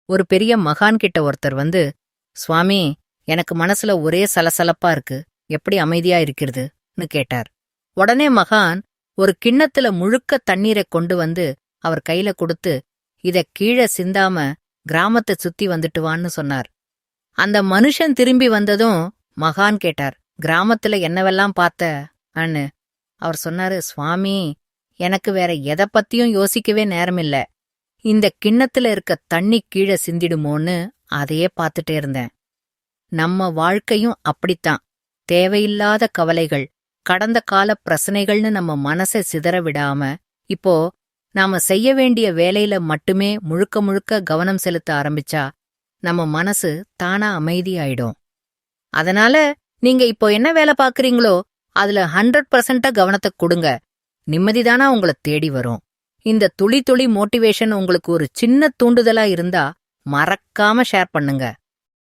ஒரு பெரிய மகான் கிட்ட ஒருத்தர் வந்து, சுவாமி, எனக்கு மனசுல ஒரே சலசலப்பா இருக்கு, எப்படி அமைதியா இருக்கிறதுன்னு கேட்டார். உடனே மகான் ஒரு கிண்ணத்துல முழுக்க தண்ணீரை கொண்டு வந்து அவர் கையில கொடுத்து, இத கீழே சிந்தாம கிராமத்தை சுத்தி வந்துட்டு வான்னு சொன்னார். அந்த மனுஷன் திரும்பி வந்ததும் மகான் கேட்டார், கிராமத்துல என்னவெல்லாம் பார்த்த? அவர் சொன்னாரு, சுவாமி, எனக்கு வேற எதை பத்தியும் யோசிக்கவே நேரமில்ல. இந்த கிண்ணத்துல இருக்க தண்ணி கீழே சிந்திடுமோன்னு அதையே பார்த்துட்டே இருந்தேன். நம்ம வாழ்க்கையும் அப்படித்தான். தேவையில்லாத கவலைகள், கடந்த கால பிரச்சனைகள்னு நம்ம மனசை சிதற விடாம, இப்போ நாம செய்ய வேண்டிய வேலையில மட்டுமே முழுக்க முழுக்க கவனம் செலுத்த ஆரம்பிச்சா நம்ம மனசு தானா அமைதியாயிடும். அதனால நீங்க இப்போ என்ன வேலை பார்க்கறீங்களோ அதுல 100% கவனத்தை கொடுங்க. நிம்மதிதானா உங்களை தேடி வரும். இந்த துளி துளி மோட்டிவேஷன் உங்களுக்கு ஒரு சின்ன தூண்டுதலா இருந்தா மறக்காம ஷேர் பண்ணுங்க.